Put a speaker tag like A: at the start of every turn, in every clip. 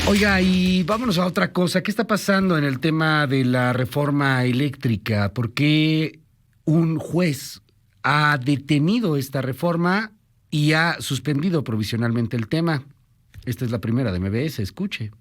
A: Oiga, y vámonos a otra cosa. ¿Qué está pasando en el tema de la reforma eléctrica? ¿Por qué un juez ha detenido esta reforma y ha suspendido provisionalmente el tema? Esta es la primera de MBS, escuche.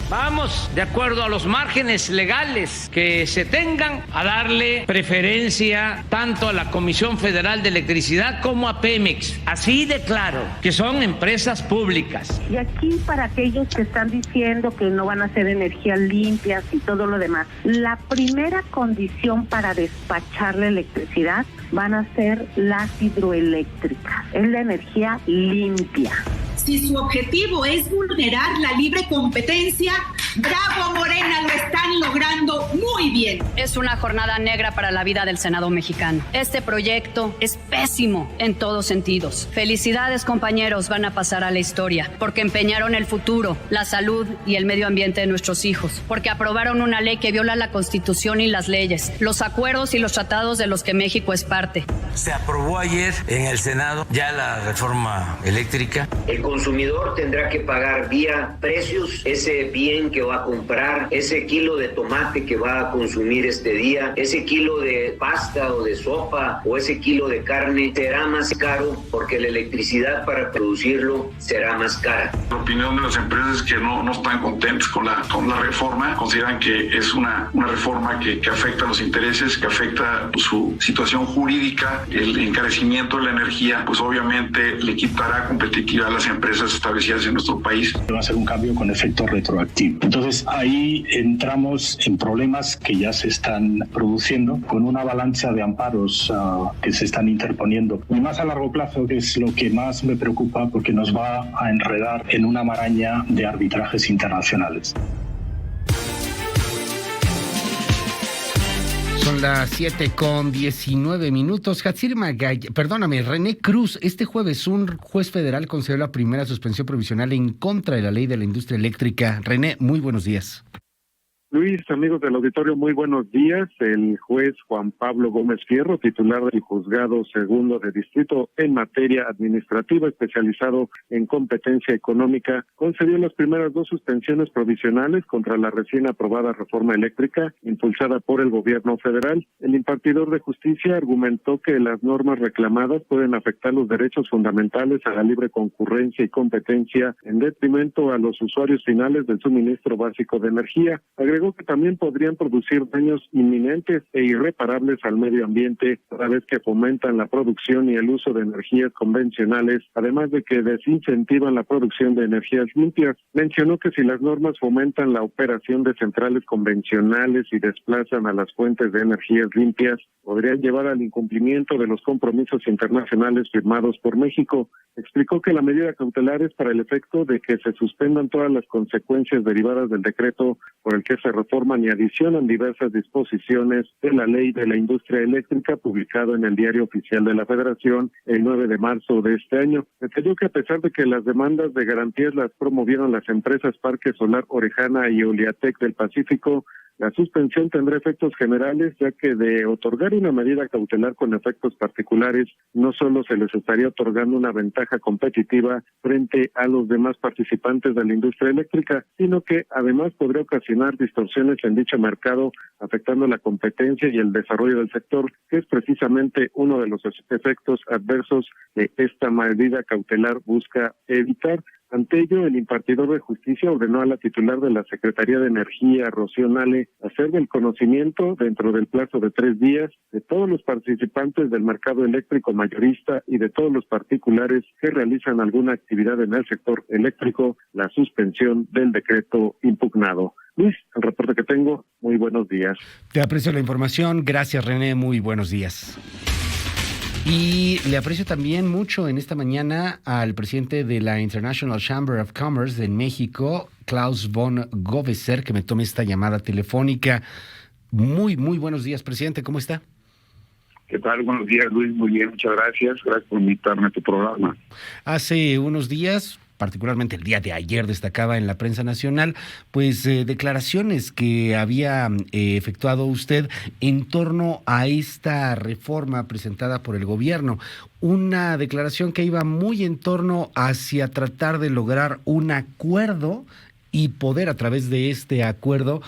B: Vamos, de acuerdo a los márgenes legales que se tengan, a darle preferencia tanto a la Comisión Federal de Electricidad como a Pemex. Así de claro, que son empresas públicas.
C: Y aquí, para aquellos que están diciendo que no van a ser energías limpias y todo lo demás, la primera condición para despachar la electricidad van a ser las hidroeléctricas. Es la energía limpia.
D: Si su objetivo es vulnerar la libre competencia, bravo Morena, lo están logrando muy bien.
E: Es una jornada negra para la vida del Senado mexicano. Este proyecto es pésimo en todos sentidos. Felicidades, compañeros, van a pasar a la historia, porque empeñaron el futuro, la salud y el medio ambiente de nuestros hijos, porque aprobaron una ley que viola la Constitución y las leyes, los acuerdos y los tratados de los que México es parte.
F: Se aprobó ayer en el Senado ya la reforma eléctrica.
G: El consumidor tendrá que pagar vía precios ese bien que va a comprar, ese kilo de tomate que va a consumir este día, ese kilo de pasta o de sopa o ese kilo de carne será más caro porque la electricidad para producirlo será más cara.
H: La opinión de las empresas es que no están contentos con la reforma, consideran que es una reforma que afecta los intereses, que afecta su situación jurídica, el encarecimiento de la energía, pues obviamente le quitará competitividad a las empresas establecidas en nuestro país.
I: Va a ser un cambio con efecto retroactivo. Entonces ahí entramos en problemas que ya se están produciendo con una avalancha de amparos que se están interponiendo. Y más a largo plazo, que es lo que más me preocupa, porque nos va a enredar en una maraña de arbitrajes internacionales.
A: Son las 7:19. Hatsiri Magaya, perdóname, René Cruz, este jueves un juez federal concedió la primera suspensión provisional en contra de la ley de la industria eléctrica. René, muy buenos días.
J: Luis, amigos del auditorio, muy buenos días. El juez Juan Pablo Gómez Fierro, titular del Juzgado Segundo de Distrito en materia administrativa, especializado en competencia económica, concedió las primeras dos suspensiones provisionales contra la recién aprobada reforma eléctrica impulsada por el gobierno federal. El impartidor de justicia argumentó que las normas reclamadas pueden afectar los derechos fundamentales a la libre concurrencia y competencia en detrimento a los usuarios finales del suministro básico de energía. Agregó que también podrían producir daños inminentes e irreparables al medio ambiente, toda vez que fomentan la producción y el uso de energías convencionales, además de que desincentivan la producción de energías limpias. Mencionó que si las normas fomentan la operación de centrales convencionales y desplazan a las fuentes de energías limpias, podrían llevar al incumplimiento de los compromisos internacionales firmados por México. Explicó que la medida cautelar es para el efecto de que se suspendan todas las consecuencias derivadas del decreto por el que se reforman y adicionan diversas disposiciones de la Ley de la Industria Eléctrica, publicado en el Diario Oficial de la Federación el 9 de marzo de este año. Detalló que a pesar de que las demandas de garantías las promovieron las empresas Parque Solar Orejana y Oliatec del Pacífico, la suspensión tendrá efectos generales, ya que de otorgar una medida cautelar con efectos particulares, no solo se les estaría otorgando una ventaja competitiva frente a los demás participantes de la industria eléctrica, sino que además podría ocasionar distorsiones en dicho mercado, afectando la competencia y el desarrollo del sector, que es precisamente uno de los efectos adversos que esta medida cautelar busca evitar. Ante ello, el impartidor de justicia ordenó a la titular de la Secretaría de Energía, Rocío Nale, hacer del conocimiento, dentro del plazo de 3 días, de todos los participantes del mercado eléctrico mayorista y de todos los particulares que realizan alguna actividad en el sector eléctrico, la suspensión del decreto impugnado. Luis, el reporte que tengo, muy buenos días.
A: Te aprecio la información. Gracias, René. Muy buenos días. Y le aprecio también mucho en esta mañana al presidente de la International Chamber of Commerce de México, Klaus von Goveser, que me tome esta llamada telefónica. Muy buenos días, presidente. ¿Cómo está?
K: ¿Qué tal? Buenos días, Luis. Muy bien, muchas gracias. Gracias por invitarme a tu programa.
A: Hace unos días particularmente el día de ayer destacaba en la prensa nacional, pues declaraciones que había efectuado usted en torno a esta reforma presentada por el gobierno. Una declaración que iba muy en torno hacia tratar de lograr un acuerdo y poder a través de este acuerdo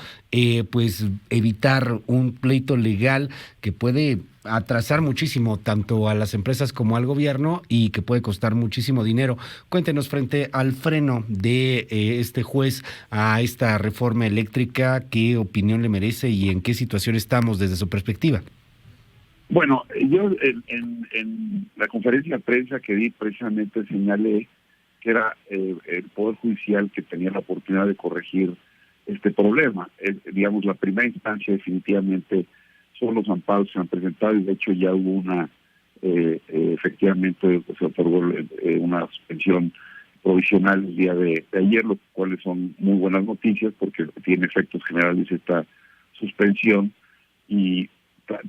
A: pues evitar un pleito legal que puede atrasar muchísimo tanto a las empresas como al gobierno y que puede costar muchísimo dinero. Cuéntenos, frente al freno de este juez a esta reforma eléctrica, ¿qué opinión le merece y en qué situación estamos desde su perspectiva?
K: Bueno, yo en la conferencia de prensa que di precisamente señalé que era el Poder Judicial que tenía la oportunidad de corregir este problema. Digamos, la primera instancia definitivamente son los amparos que se han presentado y de hecho ya hubo efectivamente se otorgó una suspensión provisional el día de ayer, lo cuales son muy buenas noticias porque tiene efectos generales esta suspensión y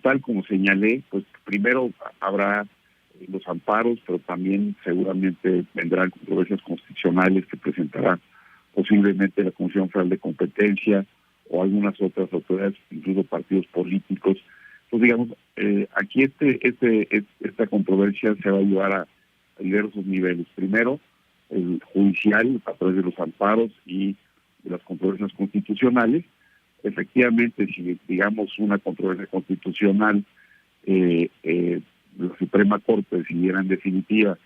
K: tal como señalé, pues primero habrá los amparos, pero también seguramente vendrán controversias constitucionales que presentará posiblemente la Comisión Federal de Competencia o algunas otras autoridades, incluso partidos políticos. Pues digamos, aquí esta controversia se va a llevar a diversos niveles. Primero, el judicial, a través de los amparos y de las controversias constitucionales. Efectivamente, si digamos una controversia constitucional, la Suprema Corte decidiera en definitiva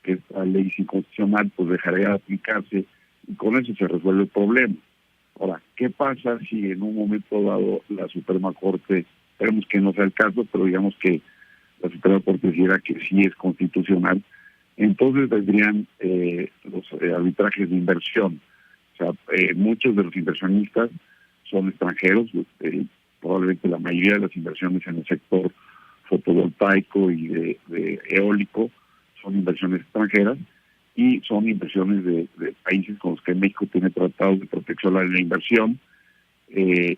K: que esta ley es inconstitucional, pues dejaría de aplicarse y con eso se resuelve el problema. Ahora, ¿qué pasa si en un momento dado la Suprema Corte, esperemos que no sea el caso, pero digamos que la Suprema Corte decidiera que sí es constitucional? Entonces vendrían los arbitrajes de inversión. O sea, muchos de los inversionistas son extranjeros, probablemente la mayoría de las inversiones en el sector fotovoltaico y de eólico son inversiones extranjeras y son inversiones de países con los que México tiene tratados de protección a la inversión, de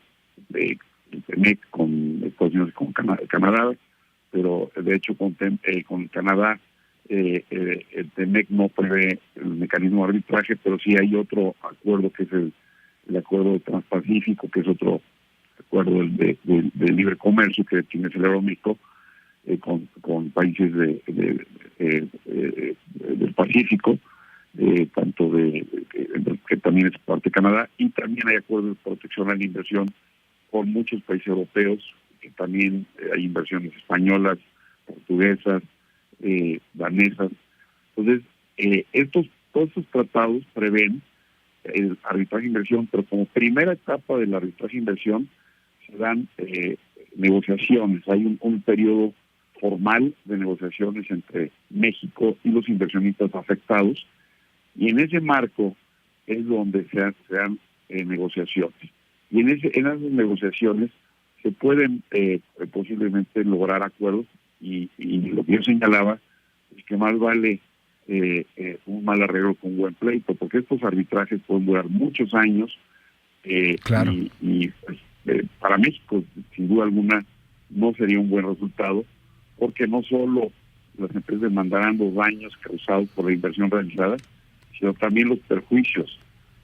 K: TEMEC con Estados Unidos y con Canadá, pero de hecho con Canadá el TEMEC no prevé el mecanismo de arbitraje, pero sí hay otro acuerdo que es el acuerdo transpacífico, que es otro acuerdo de libre comercio que tiene celebrado México con países del Pacífico, tanto que también es parte de Canadá, y también hay acuerdos de protección a la inversión con muchos países europeos, que también hay inversiones españolas, portuguesas, danesas. Entonces, todos estos tratados prevén el arbitraje de inversión, pero como primera etapa del arbitraje de inversión se dan negociaciones. Hay un periodo formal de negociaciones entre México y los inversionistas afectados, y en ese marco es donde se dan negociaciones. Y en esas negociaciones se pueden posiblemente lograr acuerdos, y lo que yo señalaba es que más vale un mal arreglo con un buen pleito, porque estos arbitrajes pueden durar muchos años.
A: Claro.
K: Y para México, sin duda alguna, no sería un buen resultado, porque no solo las empresas demandarán los daños causados por la inversión realizada, sino también los perjuicios,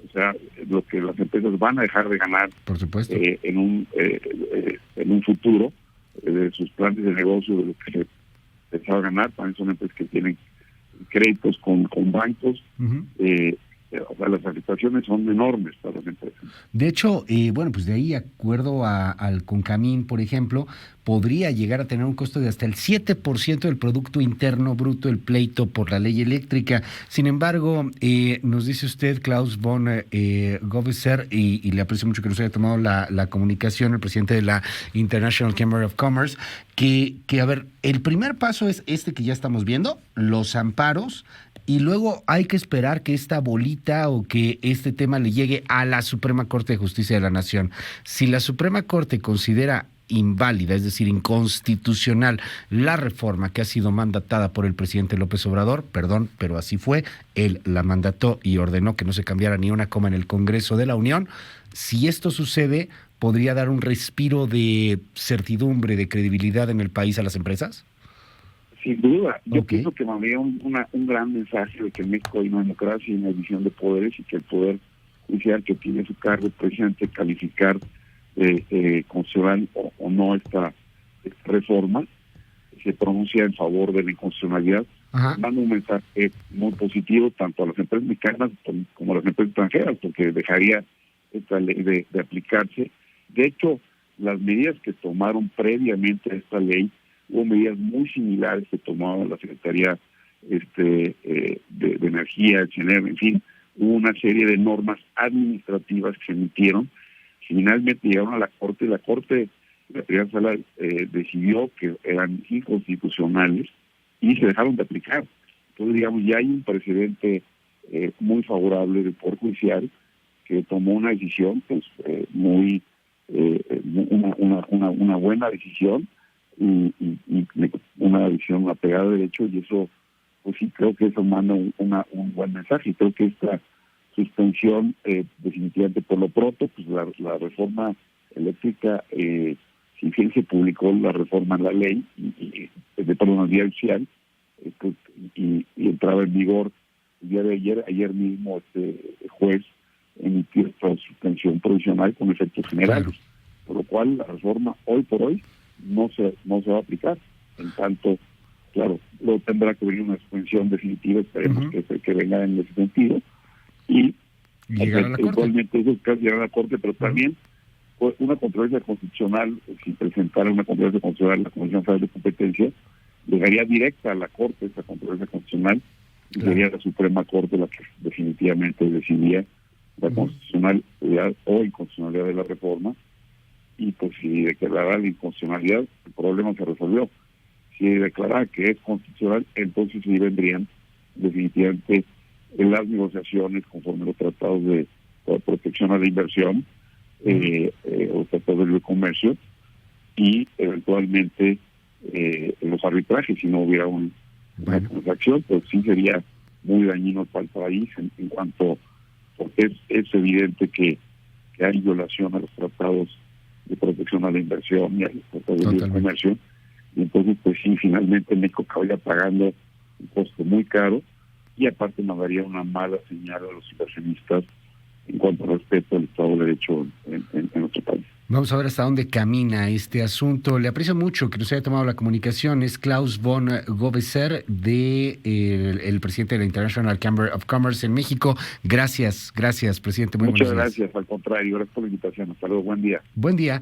K: o sea, lo que las empresas van a dejar de ganar,
A: por supuesto,
K: en un futuro, de sus planes de negocio, de lo que se pensaba ganar. También son empresas que tienen créditos con bancos. O sea, las afectaciones son enormes para las empresas.
A: De hecho, bueno, pues de ahí, acuerdo al Concamín, por ejemplo, podría llegar a tener un costo de hasta el 7% del Producto Interno Bruto el pleito por la ley eléctrica. Sin embargo, nos dice usted, Klaus von Govesser, y le aprecio mucho que nos haya tomado la comunicación, el presidente de la International Chamber of Commerce, que a ver, el primer paso es este que ya estamos viendo, los amparos, y luego hay que esperar que esta bolita o que este tema le llegue a la Suprema Corte de Justicia de la Nación. Si la Suprema Corte considera inválida, es decir, inconstitucional, la reforma que ha sido mandatada por el presidente López Obrador, perdón, pero así fue, él la mandató y ordenó que no se cambiara ni una coma en el Congreso de la Unión, si esto sucede, ¿podría dar un respiro de certidumbre, de credibilidad en el país a las empresas?
K: Sin duda, yo
A: Ok.
K: pienso que mandaría un gran mensaje de que en México hay una democracia y una división de poderes y que el poder judicial que tiene a su cargo precisamente calificar constitucional o no esta reforma, se pronuncia en favor de la inconstitucionalidad, dando un mensaje muy positivo tanto a las empresas mexicanas como a las empresas extranjeras, porque dejaría esta ley de aplicarse. De hecho, las medidas que tomaron previamente a esta ley, hubo medidas muy similares que tomaba la Secretaría de Energía, el CENER, en fin, hubo una serie de normas administrativas que se emitieron. Finalmente llegaron a la Corte, y la Corte, la primera sala, decidió que eran inconstitucionales y se dejaron de aplicar. Entonces, digamos, ya hay un precedente muy favorable del Poder Judicial que tomó una decisión, pues, una buena decisión y una decisión apegada a derecho, y eso, pues sí, creo que eso manda un buen mensaje. Y creo que esta suspensión, definitivamente, por lo pronto, pues la reforma eléctrica, si bien se publicó la reforma en la ley, perdón, el día oficial, y entraba en vigor el día de ayer mismo juez emitió esta suspensión provisional con efectos generales, por lo cual la reforma hoy por hoy no se va a aplicar. En tanto, claro, luego tendrá que venir una suspensión definitiva, esperemos que venga en ese sentido, y
A: llegar a la Corte.
K: Igualmente esos casos llegar a la Corte, pero también una controversia constitucional, si presentara una controversia constitucional la Comisión Federal de Competencia, llegaría directa a la Corte esa controversia constitucional, y sería la Suprema Corte la que definitivamente decidía la constitucionalidad o inconstitucionalidad de la reforma, y pues si declarara la inconstitucionalidad, el problema se resolvió. Si declarara que es constitucional, entonces sí vendrían definitivamente en las negociaciones conforme los tratados de protección a la inversión, o tratados de libre comercio, y eventualmente los arbitrajes, si no hubiera una transacción, pues sí sería muy dañino para el país en cuanto, porque es evidente que hay violación a los tratados de protección a la inversión y a los tratados de libre comercio, y entonces pues sí, finalmente México acabaría pagando un costo muy caro, y aparte mandaría una mala señal a los inversionistas en cuanto al respeto al Estado de Derecho en nuestro país.
A: Vamos a ver hasta dónde camina este asunto. Le aprecio mucho que nos haya tomado la comunicación. Es Klaus von Gobeser, el presidente de la International Chamber of Commerce en México. Gracias, presidente. Muy
K: Muchas
A: buenos días.
K: gracias, al contrario, gracias por la invitación. Hasta luego, buen día.
A: Buen día.